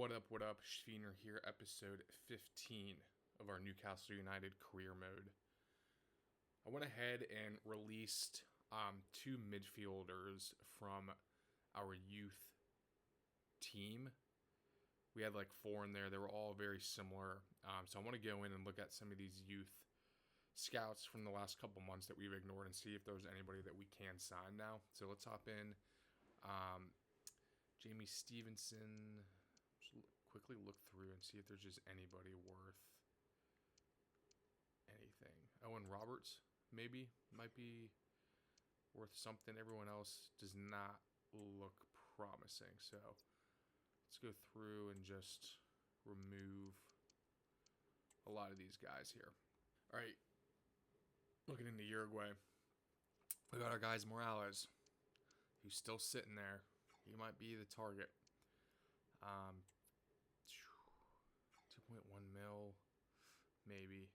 What up? Schwiener here, episode 15 of our Newcastle United career mode. I went ahead and released two midfielders from our youth team. We had like four in there. They were all very similar. So I want to go in and look at some of these youth scouts from the last couple months that we've ignored and see if there's anybody that we can sign now. So let's hop in. Jamie Stevenson. Just quickly look through and see if there's just anybody worth anything. Owen Roberts, maybe, might be worth something. Everyone else does not look promising. So let's go through and just remove a lot of these guys here. All right, looking into Uruguay, we got our guys Morales, who's still sitting there. He might be the target. 2.1 mil, maybe.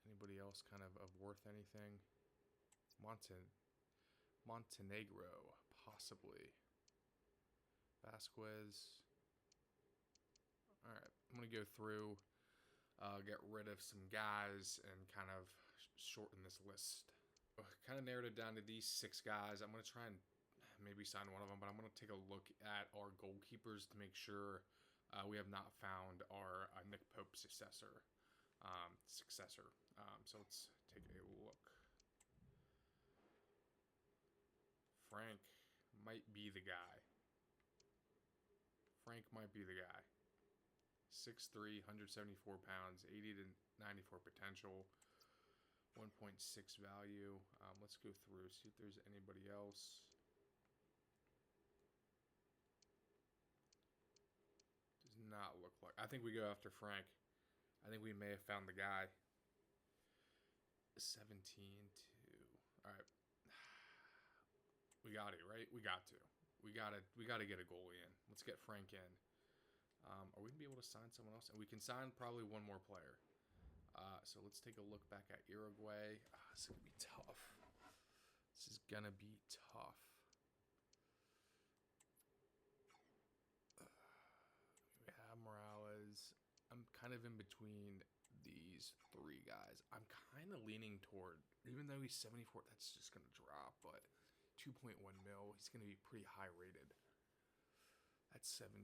Anybody else kind of worth anything? Montenegro, possibly. Vasquez. All right, I'm going to go through, get rid of some guys and kind of shorten this list. Kind of narrowed it down to these 6 guys. I'm going to try and maybe sign one of them, but I'm going to take a look at our goalkeepers to make sure we have not found our Nick Pope successor. So let's take a look. Frank might be the guy. 6'3", 174 pounds, 80 to 94 potential, 1.6 value. Let's go through, see if there's anybody else. Does not look like. I think we go after Frank. I think we may have found the guy. 17-2. All right. We got it, right? We got to. We got to get a goalie in. Let's get Frank in. Are we going to be able to sign someone else? And we can sign probably one more player. So let's take a look back at Uruguay. This is going to be tough. We have Morales. I'm kind of in between these 3 guys. I'm kind of leaning toward, even though he's 74, that's just going to drop, but 2.1 mil, he's going to be pretty high rated. That's 17.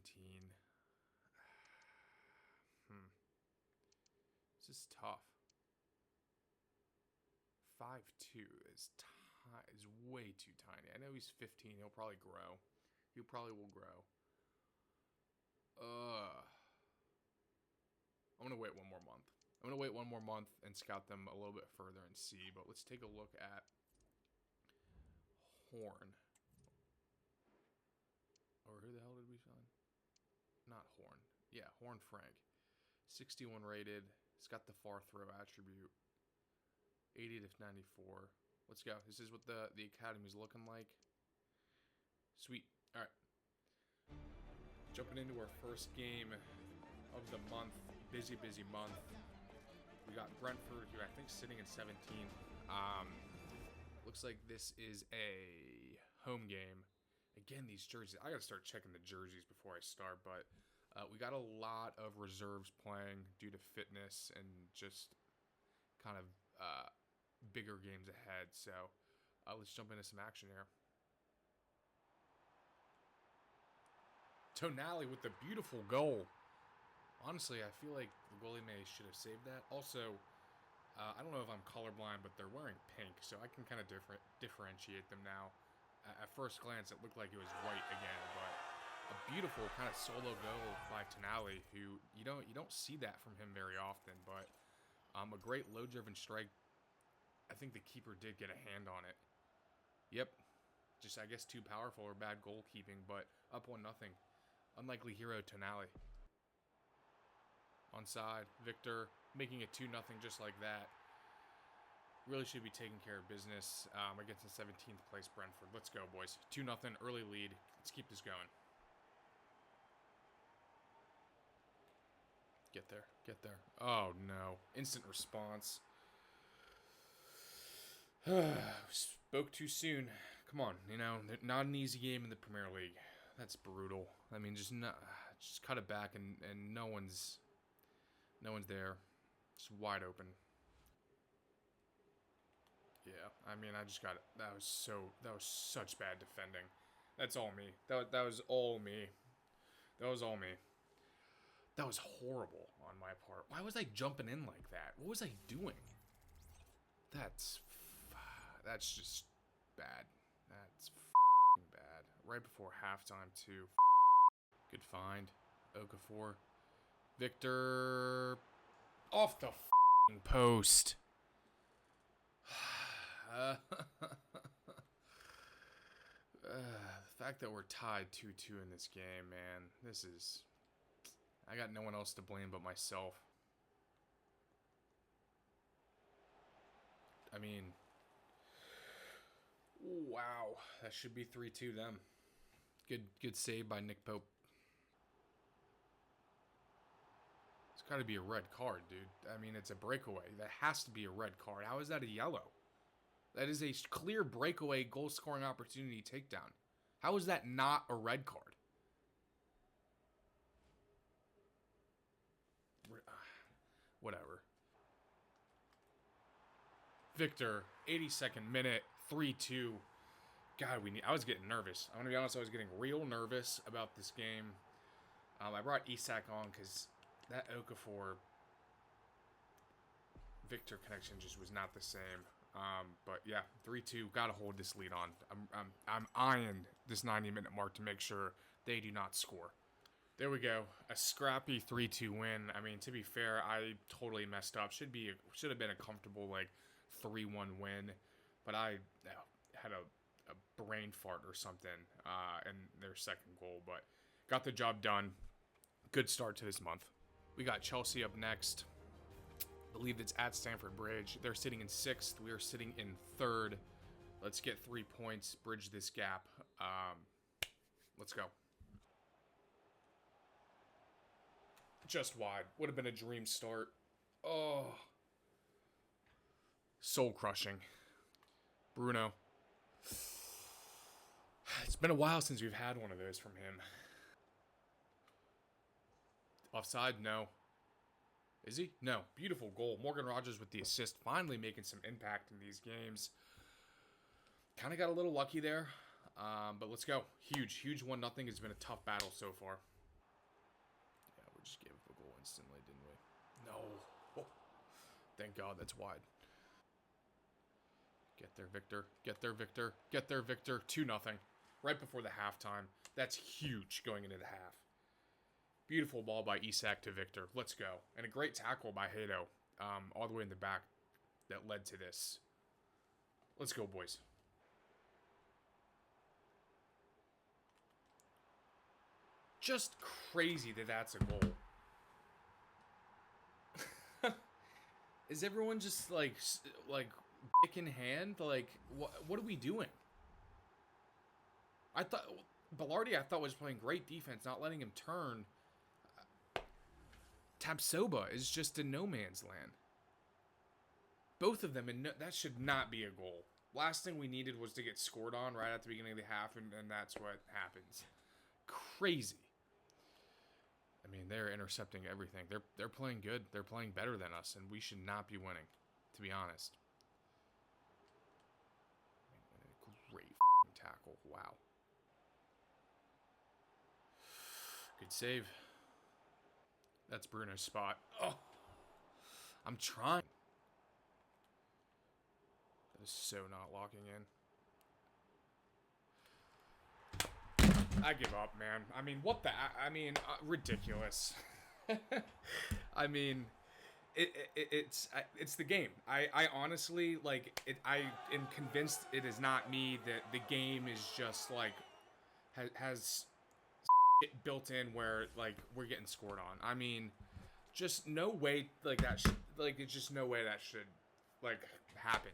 This is tough. 5'2" is way too tiny. I know he's 15. He'll probably grow. He probably will grow. I'm going to wait one more month. And scout them a little bit further and see. But let's take a look at Horn. Or who the hell did we sign? Not Horn. Yeah, Horn Frank. 61 rated. It's got the far throw attribute. 80 to 94. Let's go. This is what the academy's looking like. Sweet. All right. Jumping into our first game of the month. Busy month. We got Brentford, who I think is sitting in 17th. Looks like this is a home game. Again, these jerseys. I got to start checking the jerseys before I start, but we got a lot of reserves playing due to fitness and just kind of bigger games ahead. So let's jump into some action here. Tonali with the beautiful goal. Honestly, I feel like the goalie should have saved that. Also, I don't know if I'm colorblind, but they're wearing pink, so I can kind of differentiate them now. At first glance, it looked like it was white again, but a beautiful kind of solo goal by Tonali, who you don't see that from him very often. But a great low-driven strike. I think the keeper did get a hand on it. Yep, just I guess too powerful or bad goalkeeping, but up 1-0. Unlikely hero Tonali. Onside, Victor making it 2-0 just like that. Really should be taking care of business against the 17th place Brentford. Let's go, boys. 2-0, early lead. Let's keep this going. Get there. Oh, no. Instant response. Spoke too soon. Come on, not an easy game in the Premier League. That's brutal. I mean, just Just cut it back, and no one's there. It's wide open. Yeah, I mean, I just got it. That was such bad defending. That's all me. That was all me. That was all me. That was horrible on my part. Why was I jumping in like that? What was I doing? That's just bad. That's bad. Right before halftime too. Good find. Okafor. Victor off the post. The fact that we're tied 2-2 in this game, man. This is... I got no one else to blame but myself. I mean... Wow. That should be 3-2 them. Good save by Nick Pope. It's got to be a red card, dude. I mean, it's a breakaway. That has to be a red card. How is that a yellow? That is a clear breakaway goal-scoring opportunity takedown. How is that not a red card? Whatever. Victor, 82nd minute, 3-2. God, I was getting nervous. I'm going to be honest, I was getting real nervous about this game. I brought Isak on because that Okafor Victor connection just was not the same. But yeah, 3-2. Got to hold this lead on. I'm eyeing this 90-minute mark to make sure they do not score. There we go. A scrappy 3-2 win. I mean, to be fair, I totally messed up. Should have been a comfortable 3-1 win, but I had a brain fart or something in their second goal. But got the job done. Good start to this month. We got Chelsea up next. I believe it's at Stamford Bridge. They're sitting in 6th. We are sitting in 3rd. Let's get 3 points. Bridge this gap. Let's go. Just wide. Would have been a dream start. Oh. Soul crushing. Bruno. It's been a while since we've had one of those from him. Offside? No. Is he? No. Beautiful goal. Morgan Rogers with the assist. Finally making some impact in these games. Kind of got a little lucky there. But let's go. Huge 1-0. It's been a tough battle so far. Yeah, we just gave up a goal instantly, didn't we? No. Oh. Thank God that's wide. Get there, Victor. Get there, Victor. Get there, Victor. 2-0. Right before the halftime. That's huge going into the half. Beautiful ball by Isak to Victor. Let's go. And a great tackle by Hato all the way in the back that led to this. Let's go, boys. Just crazy that that's a goal. Is everyone just like dick in hand? Like, what are we doing? I thought Bellardi was playing great defense, not letting him turn. Tapsoba is just in no man's land. Both of them, and that should not be a goal. Last thing we needed was to get scored on right at the beginning of the half, and that's what happens. Crazy. I mean, they're intercepting everything. They're playing good. They're playing better than us, and we should not be winning, to be honest. Great tackle. Wow. Good save. That's Bruno's spot. Oh, I'm trying. That is so not locking in. I give up, man. I mean, what the... I mean, ridiculous. I mean, it's the game. I honestly, I am convinced it is not me, that the game is just, has it built in where, we're getting scored on. I mean, just no way, that should, it's just no way that should, happen.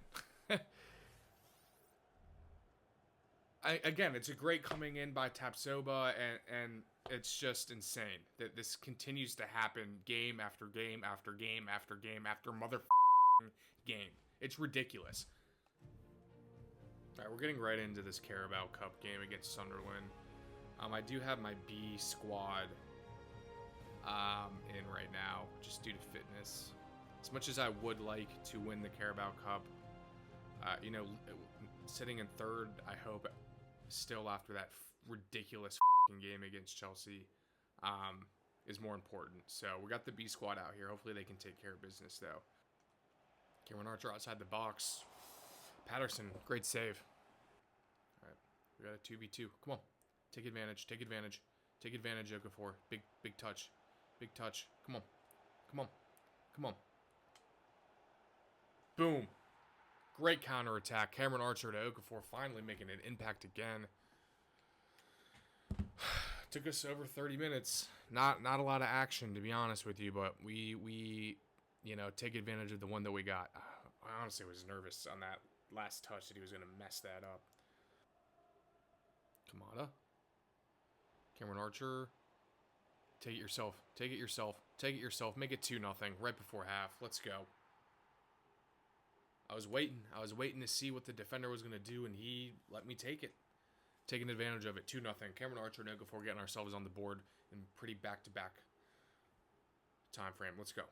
Again, it's a great coming in by Tapsoba, and it's just insane that this continues to happen game after game after game after game after motherfucking game. It's ridiculous. All right, we're getting right into this Carabao Cup game against Sunderland. I do have my B squad in right now, just due to fitness. As much as I would like to win the Carabao Cup, you know, sitting in third, I hope, still after that ridiculous game against Chelsea, is more important. So we got the B squad out here. Hopefully they can take care of business, though. Cameron Archer outside the box. Patterson, great save. All right, we got a 2v2. Come on, take advantage. Take advantage. Take advantage, Okafor. Big touch. Big touch. Come on. Come on. Come on. Boom. Great counterattack. Cameron Archer to Okafor, finally making an impact again. Took us over 30 minutes. Not a lot of action, to be honest with you, but we take advantage of the one that we got. I honestly was nervous on that last touch that he was going to mess that up. Kamada. Cameron Archer. Take it yourself. Take it yourself. Take it yourself. Make it 2-0 right before half. Let's go. I was waiting to see what the defender was going to do, and he let me take it. Taking advantage of it. 2-0. Cameron Archer and Okafor getting ourselves on the board in pretty back-to-back time frame. Let's go.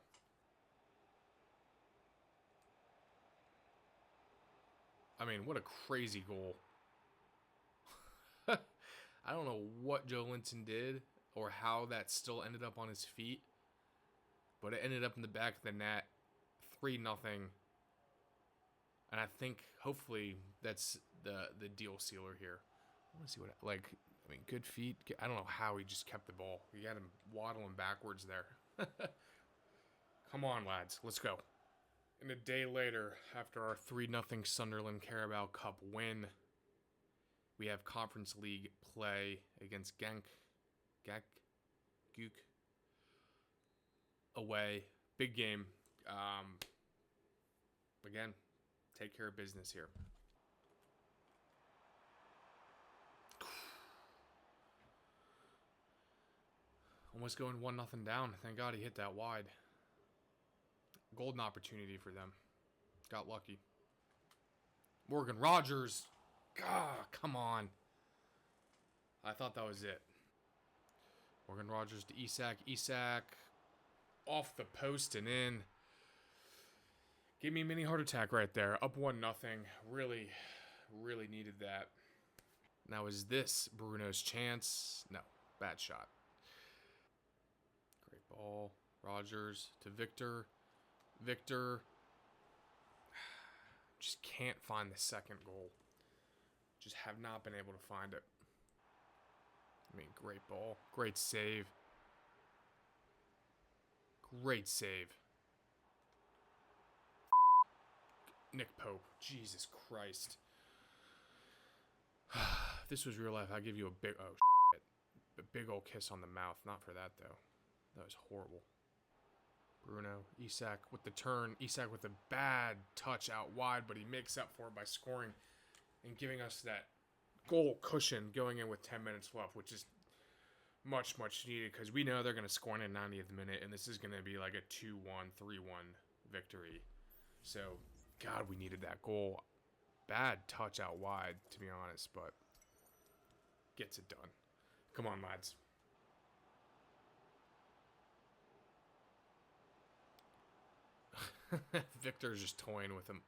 I mean, what a crazy goal. I don't know what Joe Linton did or how that still ended up on his feet, but it ended up in the back of the net. 3-0. And I think, hopefully, that's the deal sealer here. I want to see what, good feet. I don't know how he just kept the ball. He had him waddling backwards there. Come on, lads. Let's go. And a day later, after our 3-0 Sunderland Carabao Cup win, we have Conference League play against Guk, away. Big game. Again, take care of business here. Almost going 1-0 down. Thank God he hit that wide. Golden opportunity for them. Got lucky. Morgan Rogers. God, come on. I thought that was it. Morgan Rogers to Isak. Isak off the post and in. Gave me a mini heart attack right there. Up 1-0. Really, really needed that. Now is this Bruno's chance? No. Bad shot. Great ball. Rogers to Victor. Victor. Just can't find the second goal. Just have not been able to find it. I mean, great ball. Great save. Great save. Nick Pope. Jesus Christ. If this was real life, I'd give you a big old kiss on the mouth. Not for that, though. That was horrible. Bruno. Isak with the turn. Isak with a bad touch out wide, but he makes up for it by scoring and giving us that goal cushion going in with 10 minutes left, which is much needed because we know they're going to score in the 90th minute, and this is going to be like a 2-1, 3-1 victory. So, God, we needed that goal. Bad touch out wide, to be honest, but gets it done. Come on, lads. Victor's just toying with him.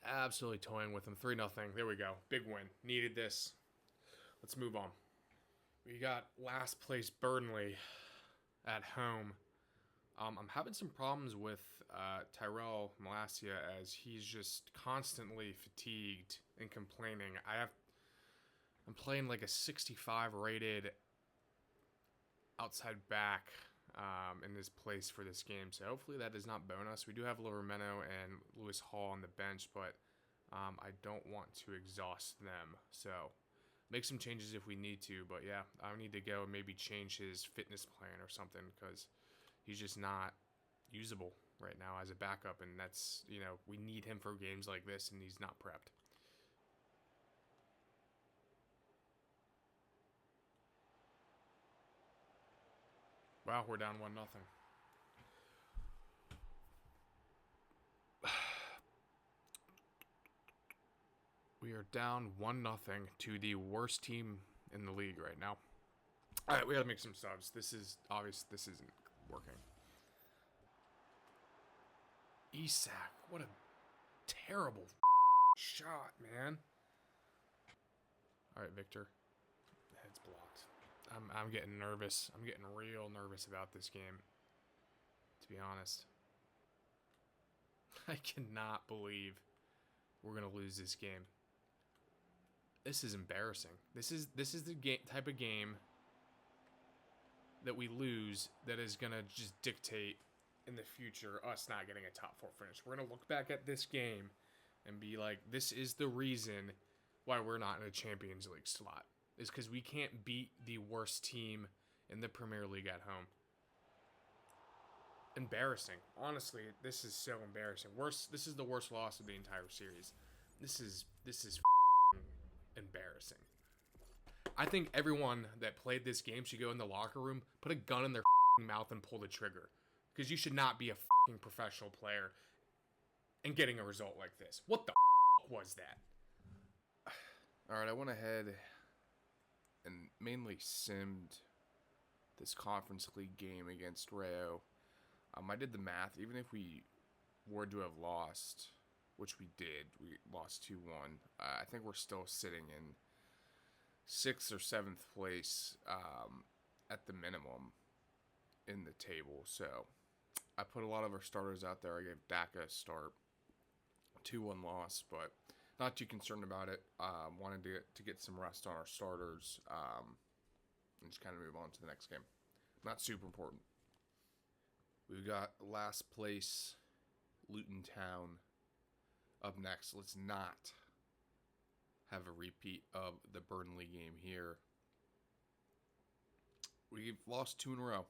Absolutely toying with him. 3-0. There we go. Big win. Needed this. Let's move on. We got last place Burnley at home. I'm having some problems with Tyrell Malacia as he's just constantly fatigued and complaining. I'm playing like a 65 rated outside back in this place for this game. So hopefully that does not bone us. We do have Livermeno and Lewis Hall on the bench, but I don't want to exhaust them. So make some changes if we need to. But yeah, I need to go and maybe change his fitness plan or something because he's just not usable right now as a backup. And that's, we need him for games like this and he's not prepped. Wow, we're down 1-0. We are down 1-0 to the worst team in the league right now. All right, we gotta make some subs. This is obvious. This isn't working. Isak, what a terrible shot, man. All right, Victor. Head's blocked. I'm getting nervous. I'm getting real nervous about this game, to be honest. I cannot believe we're gonna lose this game. This is embarrassing. This is the type of game that we lose that is gonna just dictate in the future us not getting a top 4 finish. We're gonna look back at this game and be like, this is the reason why we're not in a Champions League slot. Is because we can't beat the worst team in the Premier League at home. Embarrassing. Honestly, this is so embarrassing. This is the worst loss of the entire series. This is embarrassing. I think everyone that played this game should go in the locker room, put a gun in their mouth, and pull the trigger. Because you should not be a professional player and getting a result like this. What the was that? All right, I went ahead and mainly simmed this Conference League game against Rayo. I did the math. Even if we were to have lost, which we did, we lost 2-1. I think we're still sitting in 6th or 7th place at the minimum in the table. So I put a lot of our starters out there. I gave Daka a start. 2-1 loss, but not too concerned about it. Wanted to get some rest on our starters and just kind of move on to the next game. Not super important. We've got last place Luton Town up next. Let's not have a repeat of the Burnley game here. We've lost 2 in a row.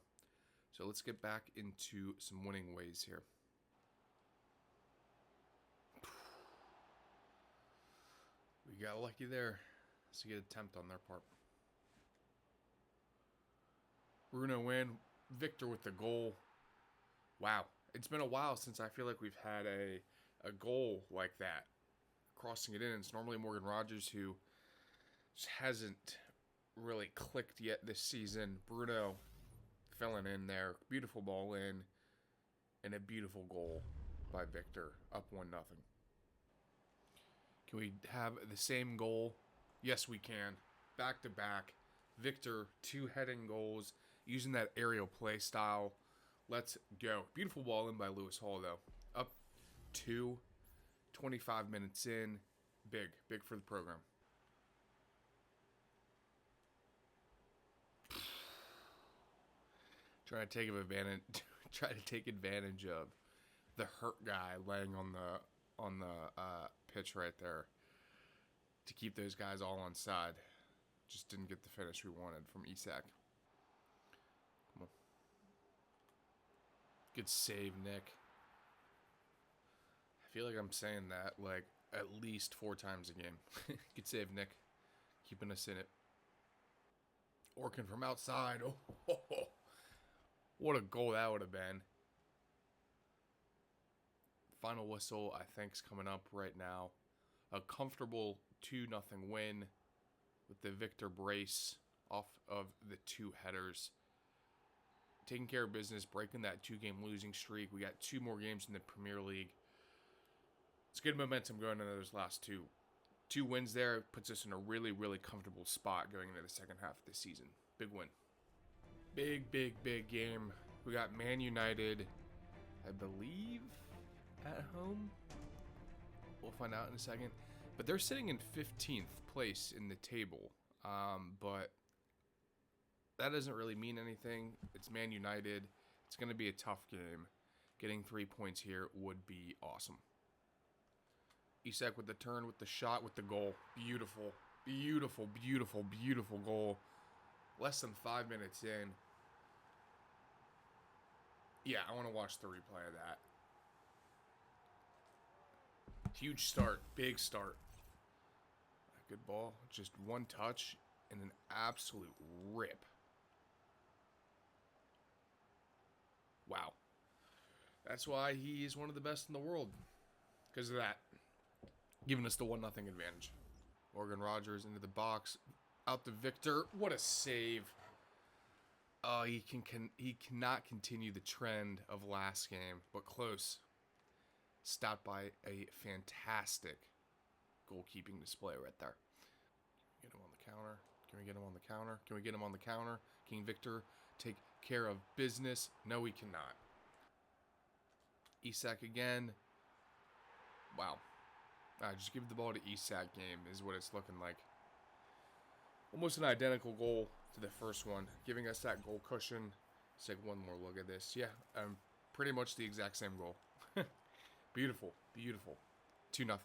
So let's get back into some winning ways here. We got lucky there. It's a good attempt on their part. Bruno win. Victor with the goal. Wow. It's been a while since I feel like we've had a goal like that. Crossing it in. It's normally Morgan Rogers who just hasn't really clicked yet this season. Bruno filling in there. Beautiful ball in. And a beautiful goal by Victor. Up 1-0. Can we have the same goal? Yes, we can. Back to back. Victor, 2 heading goals. Using that aerial play style. Let's go. Beautiful ball in by Lewis Hall, though. Up 2, 25 minutes in. Big for the program. Try to take advantage of the hurt guy laying on the pitch right there to keep those guys all on side. Just didn't get the finish we wanted from Isak. Come on. Good save, Nick. I feel like I'm saying that like at least 4 times a game. Good save, Nick. Keeping us in it. Orkin from outside. Oh. What a goal that would have been. Final whistle, I think, is coming up right now. A comfortable 2-0 win with the Victor brace off of the 2 headers. Taking care of business, breaking that 2-game losing streak. We got 2 more games in the Premier League. It's good momentum going into those last 2. 2 wins there puts us in a really, really comfortable spot going into the second half of the season. Big win. Big game. We got Man United, I believe, at home. We'll find out in a second. But they're sitting in 15th place in the table. But that doesn't really mean anything. It's Man United. It's going to be a tough game. Getting 3 points here would be awesome. Isak with the turn, with the shot, with the goal. Beautiful goal. Less than 5 minutes in. Yeah, I want to watch the replay of that. Huge start. Big start. Good ball. Just one touch and an absolute rip. Wow. That's why he is one of the best in the world. Because of that. Giving us the 1-0 advantage. Morgan Rogers into the box. Out to Victor. What a save. He cannot continue the trend of last game, but close. Stopped by a fantastic goalkeeping display right there. Get him on the counter. Can we get him on the counter? Can we get him on the counter? King Victor take care of business? No, we cannot. Isak again. Wow. Just give the ball to Isak game is what it's looking like. Almost an identical goal to the first one, giving us that goal cushion. Let's take one more look at this. Yeah, pretty much the exact same goal. Beautiful, beautiful. 2-0.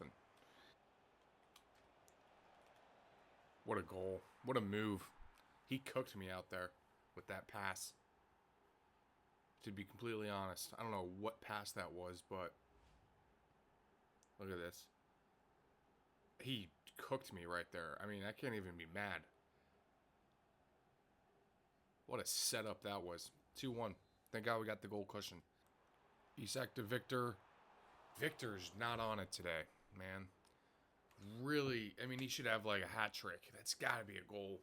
What a goal. What a move. He cooked me out there with that pass. To be completely honest, I don't know what pass that was, but look at this. He cooked me right there. I mean, I can't even be mad. What a setup that was. 2-1. Thank God we got the goal cushion. Isak to Victor. Victor's not on it today, man. Really, I mean, he should have like a hat trick. That's got to be a goal.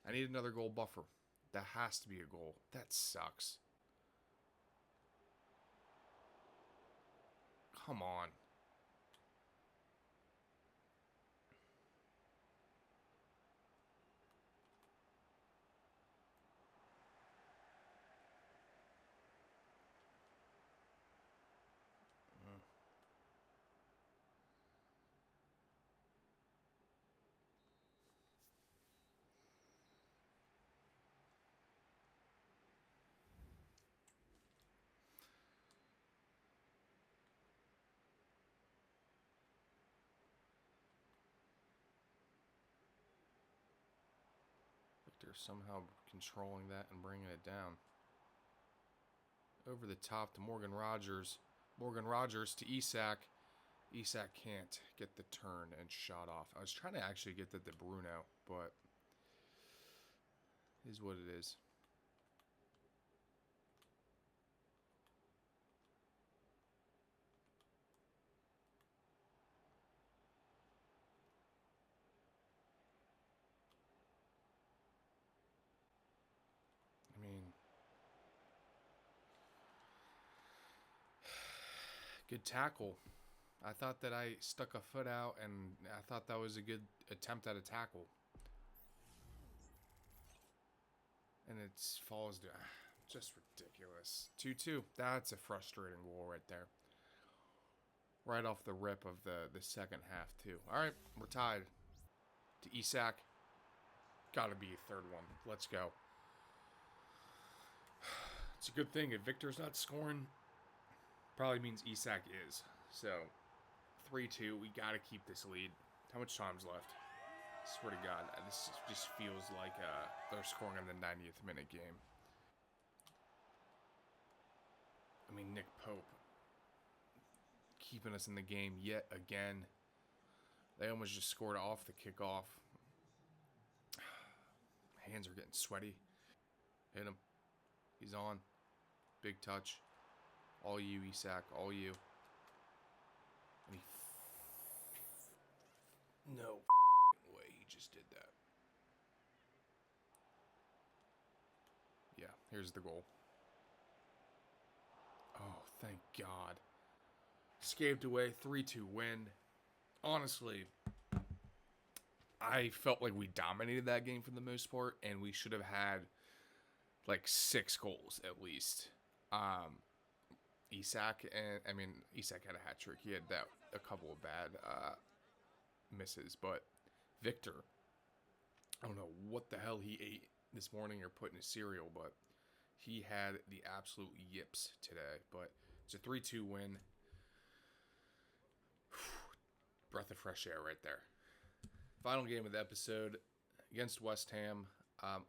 I need another goal buffer. That has to be a goal. That sucks. Come on. Victor somehow controlling that and bringing it down. Over the top to Morgan Rogers. Morgan Rogers to Isak. Isak can't get the turn and shot off. I was trying to actually get that to Bruno, but it is what it is. I mean, good tackle. I thought that I stuck a foot out, and I thought that was a good attempt at a tackle. And it falls down. Just ridiculous. 2-2. That's a frustrating goal right there. Right off the rip of the second half, too. All right, we're tied. To Isak. Got to be a third one. Let's go. It's a good thing if Victor's not scoring. Probably means Isak is. So, 3-2. We got to keep this lead. How much time's left? I swear to God, this just feels like they're scoring in the 90th minute game. I mean, Nick Pope keeping us in the game yet again. They almost just scored off the kickoff. Hands are getting sweaty. Hit him. He's on. Big touch. All you, Isak. All you. And no way he just did that. Yeah, here's the goal. Oh, thank God. Scaved away. 3-2 win. Honestly, I felt like we dominated that game for the most part, and we should have had like 6 goals at least. Isak had a hat trick. He had a couple of bad misses, but Victor, I don't know what the hell he ate this morning or put in his cereal, but he had the absolute yips today. But it's a 3-2 win. Breath of fresh air right there. Final game of the episode against West Ham.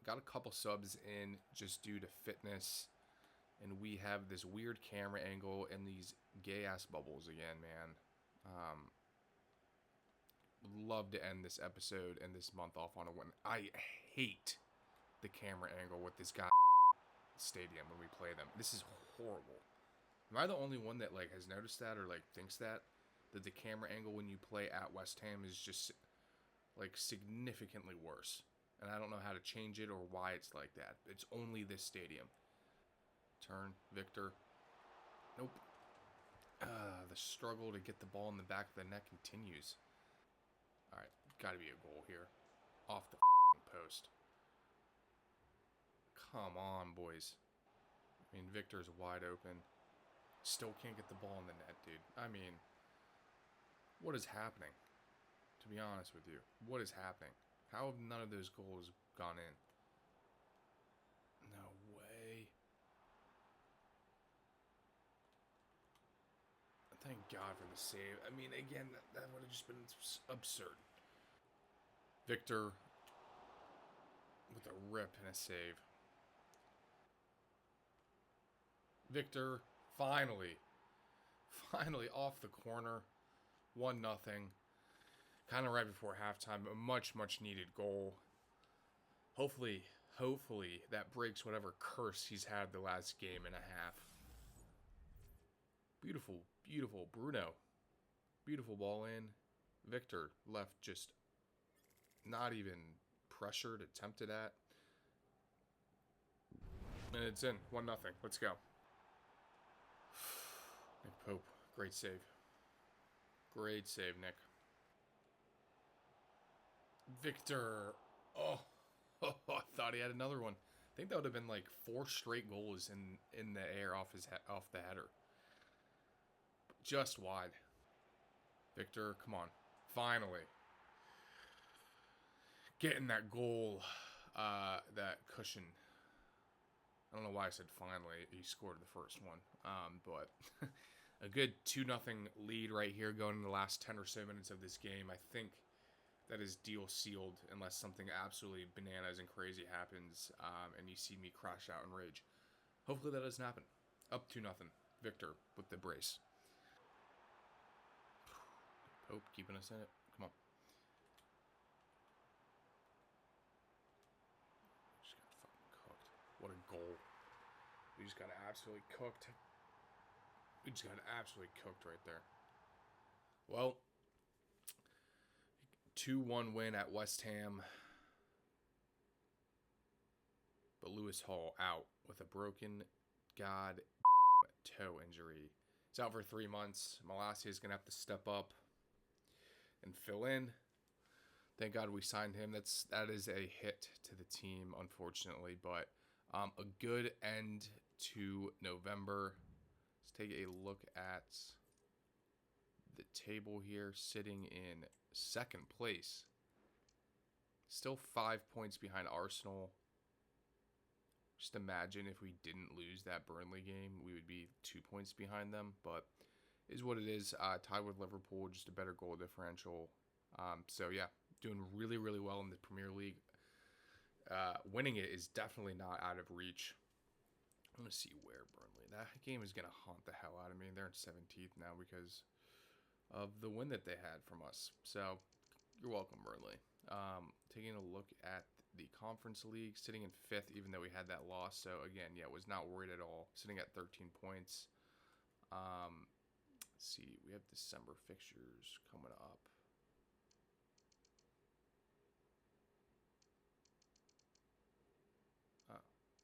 Got a couple subs in just due to fitness. And we have this weird camera angle and these gay-ass bubbles again, man. Would love to end this episode and this month off on a win. I hate the camera angle with this guy stadium when we play them. This is horrible. Am I the only one that like has noticed that or like thinks that the camera angle when you play at West Ham is just like significantly worse? And I don't know how to change it or why it's like that. It's only this stadium. Turn, Victor. Nope. The struggle to get the ball in the back of the net continues. All right, got to be a goal here. Off the post. Come on, boys. I mean, Victor's wide open. Still can't get the ball in the net, dude. I mean, what is happening? To be honest with you, what is happening? How have none of those goals gone in? No way. Thank God for the save. I mean, again, that would have just been absurd. Victor with a rip and a save. Victor, finally off the corner. 1-0. Kind of right before halftime. A much needed goal. Hopefully that breaks whatever curse he's had the last game and a half. Beautiful Bruno. Beautiful ball in. Victor left just not even pressured, attempted at. And it's in. 1-0. Let's go. Nick Pope. Great save. Great save, Nick. Victor. Oh, I thought he had another one. I think that would have been like 4 straight goals in the air off the header. Just wide. Victor, come on. Finally. Getting that goal, that cushion. I don't know why I said finally. He scored the first one. But a good 2-0 lead right here going in the last 10 or so minutes of this game. I think that is deal sealed unless something absolutely bananas and crazy happens and you see me crash out in rage. Hopefully that doesn't happen. Up 2-0. Victor with the brace. Pope keeping us in it. Come on. Just got fucking cooked. What a goal. We just got absolutely cooked. We just got absolutely cooked right there. Well, 2-1 win at West Ham. But Lewis Hall out with a broken toe injury. He's out for 3 months. Malacia is going to have to step up and fill in. Thank God we signed him. That is a hit to the team, unfortunately. But a good end to November. Let's take a look at the table here, sitting in second place. Still 5 points behind Arsenal. Just imagine if we didn't lose that Burnley game, we would be 2 points behind them. But is what it is. Tied with Liverpool, just a better goal differential. So yeah, doing really well in the Premier League. Winning it is definitely not out of reach. I'm gonna see where Burnley. That game is gonna haunt the hell out of me. They're in 17th now because of the win that they had from us. So you're welcome, Burnley. Taking a look at the Conference League, sitting in 5th, even though we had that loss. So again, yeah, was not worried at all. Sitting at 13 points. Let's see, we have December fixtures coming up.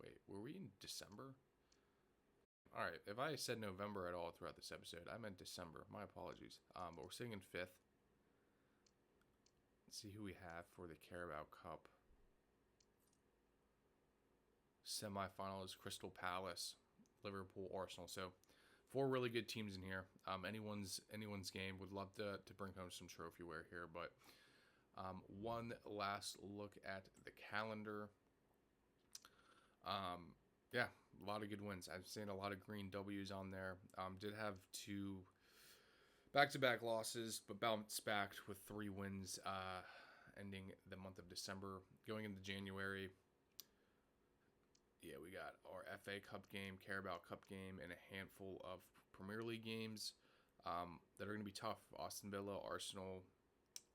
Wait, were we in December? All right, if I said November at all throughout this episode, I meant December. My apologies. But we're sitting in 5th. Let's see who we have for the Carabao Cup. Semifinals: Crystal Palace, Liverpool, Arsenal. So 4 really good teams in here. Anyone's game. Would love to bring home some trophyware here. But one last look at the calendar. Yeah, a lot of good wins. I've seen a lot of green W's on there. Did have 2 back-to-back losses, but bounced back with 3 wins ending the month of December. Going into January, yeah, we got our FA Cup game, Carabao Cup game, and a handful of Premier League games that are going to be tough. Aston Villa, Arsenal,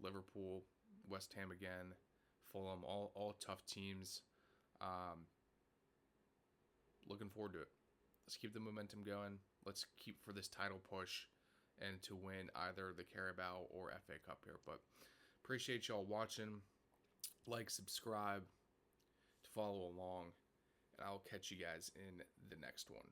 Liverpool, West Ham again, Fulham, all tough teams. Looking forward to it. Let's keep the momentum going. Let's keep for this title push and to win either the Carabao or FA Cup here. But appreciate y'all watching. like, subscribe to follow along, and I'll catch you guys in the next one.